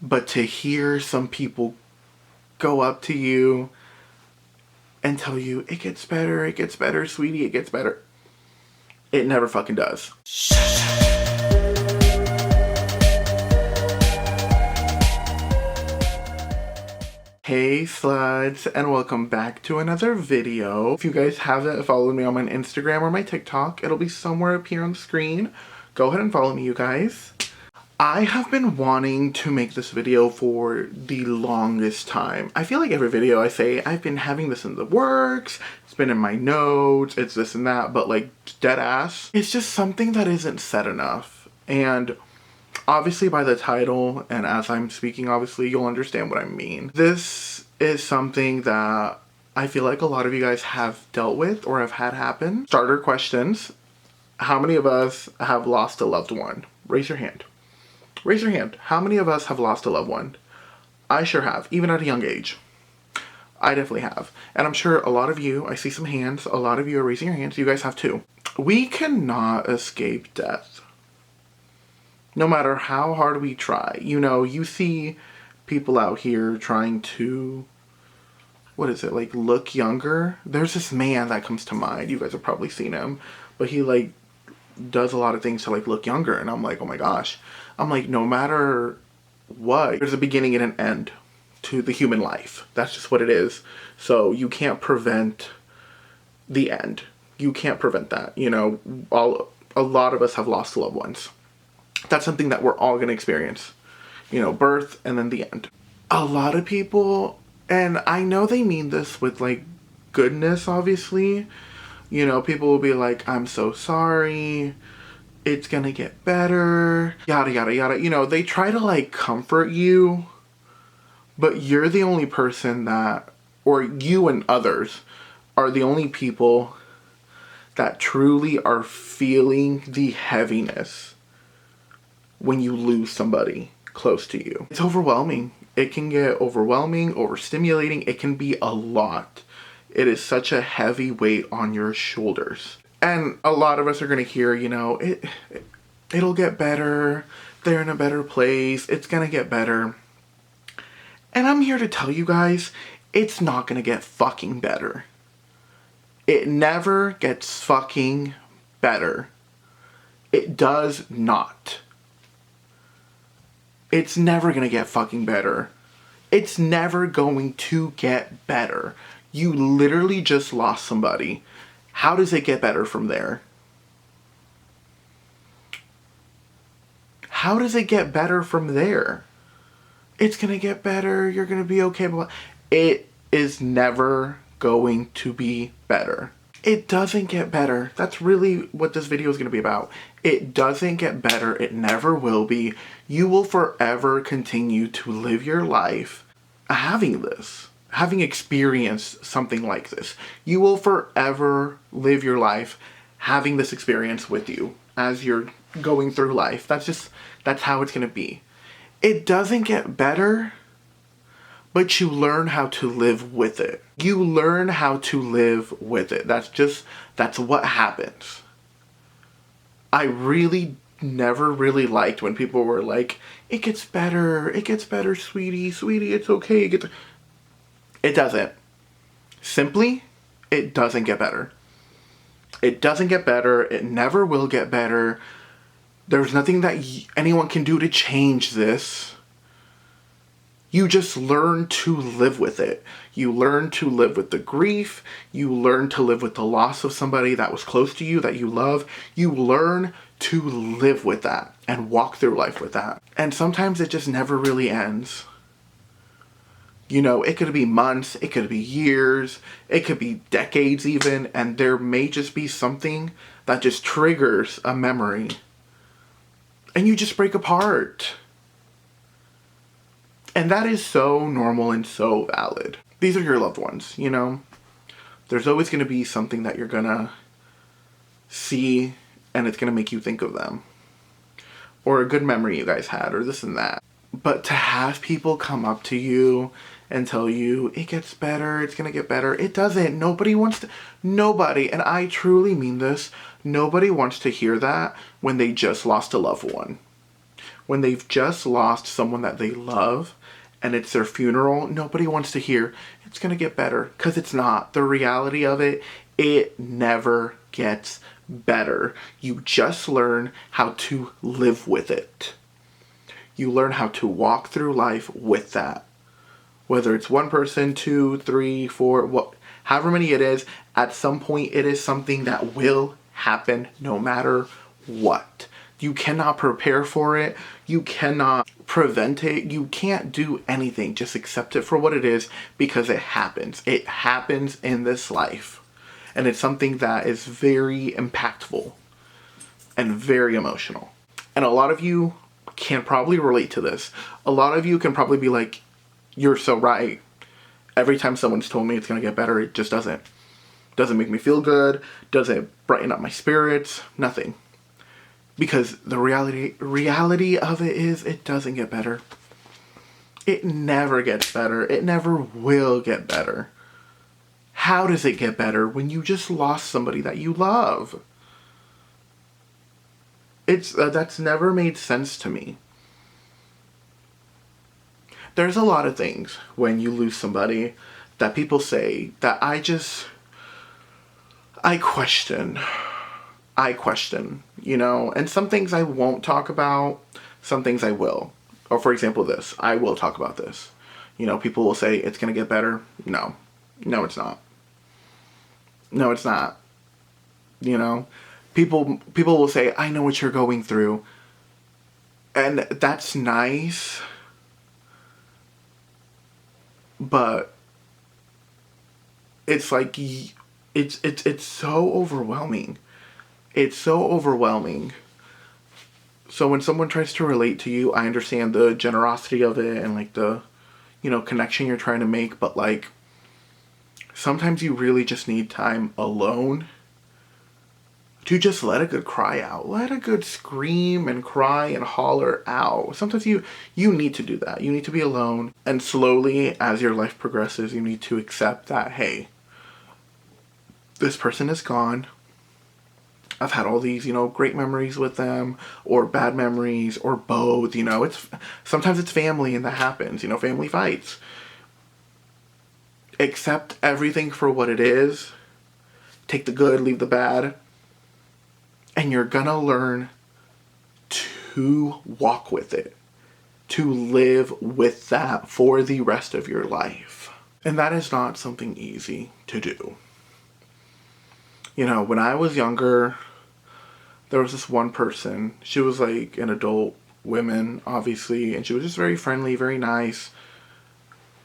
But to hear some people go up to you and tell you, it gets better, sweetie, it gets better. It never fucking does. Hey sluts, and welcome back to another video. If you guys haven't followed me on my Instagram or my TikTok, it'll be somewhere up here on the screen. Go ahead and follow me, you guys. I have been wanting to make this video for the longest time. I feel like every video I say, I've been having this in the works, it's been in my notes, it's this and that, but like dead ass, it's just something that isn't said enough. And obviously by the title, and as I'm speaking, obviously you'll understand what I mean. This is something that I feel like a lot of you guys have dealt with or have had happen. Starter questions. How many of us have lost a loved one? Raise your hand. Raise your hand. How many of us have lost a loved one? I sure have, even at a young age. I definitely have. And I'm sure a lot of you, I see some hands, a lot of you are raising your hands, you guys have too. We cannot escape death. No matter how hard we try. You know, you see people out here trying to, what is it, like look younger? There's this man that comes to mind, you guys have probably seen him, but he like does a lot of things to like look younger, and I'm like, oh my gosh. I'm like, no matter what, there's a beginning and an end to the human life. That's just what it is. So you can't prevent the end. You can't prevent that. You know, a lot of us have lost loved ones. That's something that we're all going to experience. You know, birth and then the end. A lot of people, and I know they mean this with like goodness, obviously. You know, people will be like, I'm so sorry. It's gonna get better, yada yada yada. You know, they try to like comfort you, but you're the only person that, or you and others are the only people that truly are feeling the heaviness when you lose somebody close to you. It's overwhelming. It can get overwhelming, overstimulating. It can be a lot. It is such a heavy weight on your shoulders. And a lot of us are going to hear, you know, it'll get better. They're in a better place. It's going to get better. And I'm here to tell you guys, it's not going to get fucking better. It never gets fucking better. It does not. It's never going to get fucking better. It's never going to get better. You literally just lost somebody. How does it get better from there? How does it get better from there? It's going to get better. You're going to be okay. But it is never going to be better. It doesn't get better. That's really what this video is going to be about. It doesn't get better. It never will be. You will forever continue to live your life having this. Having experienced something like this. You will forever live your life having this experience with you as you're going through life. That's how it's going to be. It doesn't get better, but you learn how to live with it. You learn how to live with it. That's what happens. I really never really liked when people were like, it gets better, sweetie, it's okay, It doesn't. Simply, it doesn't get better. It doesn't get better. It never will get better. There's nothing that anyone can do to change this. You just learn to live with it. You learn to live with the grief. You learn to live with the loss of somebody that was close to you, that you love. You learn to live with that and walk through life with that. And sometimes it just never really ends. You know, it could be months, it could be years, it could be decades even, and there may just be something that just triggers a memory. And you just break apart. And that is so normal and so valid. These are your loved ones, you know? There's always going to be something that you're going to see, and it's going to make you think of them. Or a good memory you guys had, or this and that. But to have people come up to you and tell you, it gets better, it's gonna get better. It doesn't. Nobody, and I truly mean this, nobody wants to hear that when they just lost a loved one. when they've just lost someone that they love and it's their funeral, nobody wants to hear it's gonna get better, because it's not. The reality of it, it never gets better. You just learn how to live with it. You learn how to walk through life with that. Whether it's one person, 2, 3, 4, however many it is, at some point it is something that will happen no matter what. You cannot prepare for it. You cannot prevent it. You can't do anything. Just accept it for what it is, because it happens. It happens in this life. And it's something that is very impactful and very emotional. And a lot of you can probably relate to this. A lot of you can probably be like, you're so right. Every time someone's told me it's going to get better, it just doesn't. Doesn't make me feel good. Doesn't brighten up my spirits. Nothing. Because the reality of it is, it doesn't get better. It never gets better. It never will get better. How does it get better when you just lost somebody that you love? That's never made sense to me. There's a lot of things when you lose somebody that people say that I question. You know, and some things I won't talk about, some things I will. Or for example, this, I will talk about this. You know, people will say it's going to get better. No, it's not. No, it's not. You know, people will say, I know what you're going through. And that's nice. But it's like, it's so overwhelming. It's so overwhelming. So when someone tries to relate to you, I understand the generosity of it and like the, you know, connection you're trying to make. But like, sometimes you really just need time alone to just let a good cry out. Let a good scream and cry and holler out. Sometimes you need to do that. You need to be alone. And slowly, as your life progresses, you need to accept that, hey, this person is gone. I've had all these, you know, great memories with them, or bad memories, or both, you know. Sometimes it's family and that happens, you know, family fights. Accept everything for what it is. Take the good, leave the bad. And you're gonna learn to walk with it. To live with that for the rest of your life. And that is not something easy to do. You know, when I was younger, there was this one person. She was like an adult woman, obviously, and she was just very friendly, very nice.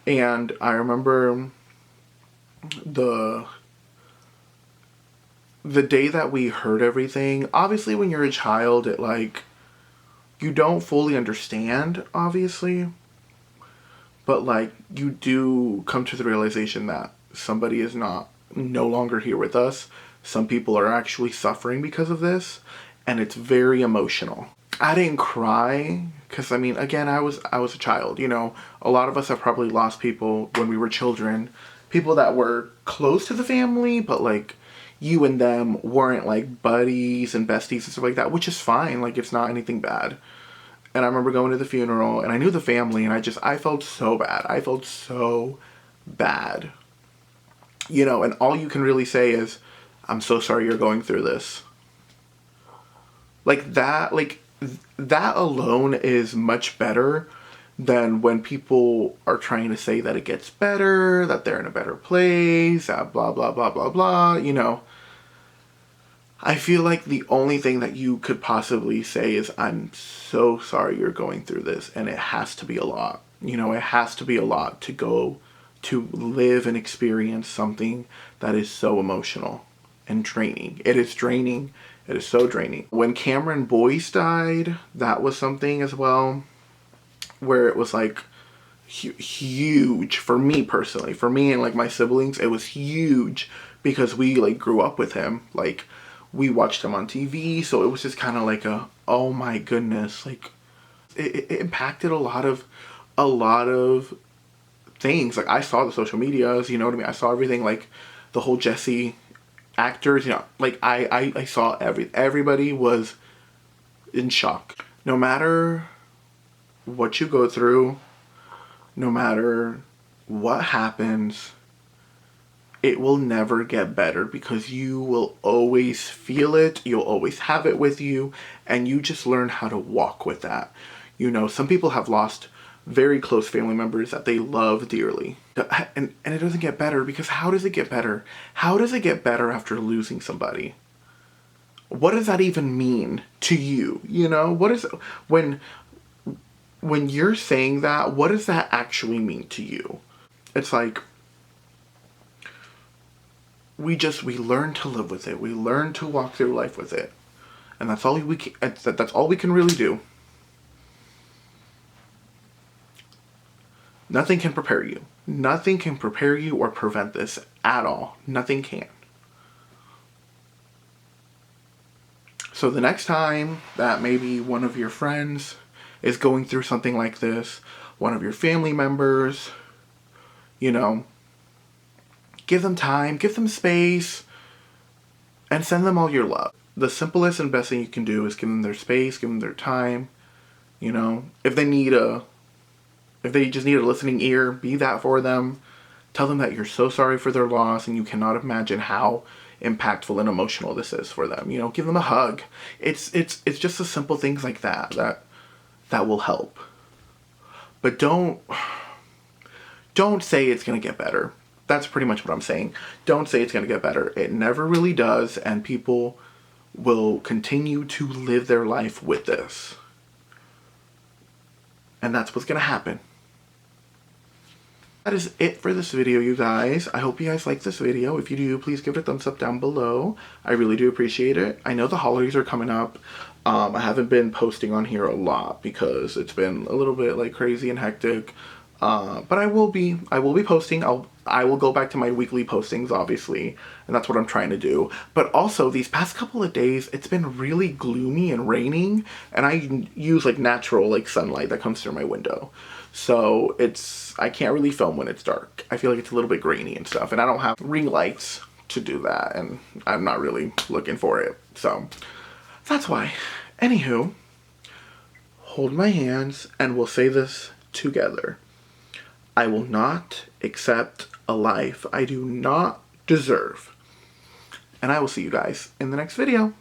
And I remember the day that we heard everything. Obviously, when you're a child, it like, you don't fully understand, obviously. But like, you do come to the realization that somebody is no longer here with us. Some people are actually suffering because of this, and it's very emotional. I didn't cry because, I mean, again, I was a child, you know. A lot of us have probably lost people when we were children, people that were close to the family, but like, you and them weren't like buddies and besties and stuff like that, which is fine. Like, it's not anything bad. And I remember going to the funeral, and I knew the family, and I felt so bad. I felt so bad. You know, and all you can really say is, I'm so sorry you're going through this. Like that alone is much better than when people are trying to say that it gets better, that they're in a better place, that blah, blah, blah, blah, blah, you know. I feel like the only thing that you could possibly say is, I'm so sorry you're going through this, and it has to be a lot. You know, it has to be a lot to go to live and experience something that is so emotional and draining. It is draining. It is so draining. When Cameron Boyce died, that was something as well, where it was like huge for me personally. For me and like my siblings, it was huge because we like grew up with him. Like, we watched him on TV, so it was just kind of like oh my goodness, like it impacted a lot of things. Like, I saw the social medias, you know what I mean? I saw everything, like the whole Jesse actors, you know, like I saw everybody was in shock. No matter what you go through, no matter what happens, it will never get better because you will always feel it, you'll always have it with you, and you just learn how to walk with that. You know, some people have lost very close family members that they love dearly. And it doesn't get better because how does it get better? How does it get better after losing somebody? What does that even mean to you? You know, what is when you're saying that, what does that actually mean to you? It's like we learn to live with it. We learn to walk through life with it. And that's all that's all we can really do. Nothing can prepare you. Nothing can prepare you or prevent this at all. Nothing can. So the next time that maybe one of your friends is going through something like this, one of your family members, you know, give them time, give them space, and send them all your love. The simplest and best thing you can do is give them their space, give them their time. You know, if they just need a listening ear, be that for them. Tell them that you're so sorry for their loss and you cannot imagine how impactful and emotional this is for them. You know, give them a hug. It's just the simple things like that will help. But don't say it's going to get better. That's pretty much what I'm saying. Don't say it's going to get better. It never really does, and people will continue to live their life with this. And that's what's going to happen. That is it for this video, you guys. I hope you guys like this video. If you do, please give it a thumbs up down below. I really do appreciate it. I know the holidays are coming up. I haven't been posting on here a lot because it's been a little bit like crazy and hectic. But I will be posting. I will go back to my weekly postings, obviously, and that's what I'm trying to do. But also, these past couple of days, it's been really gloomy and raining, and I use like natural like sunlight that comes through my window. So I can't really film when it's dark. I feel like it's a little bit grainy and stuff, and I don't have ring lights to do that, and I'm not really looking for it. So that's why. Anywho, hold my hands and we'll say this together. I will not accept a life I do not deserve. And I will see you guys in the next video.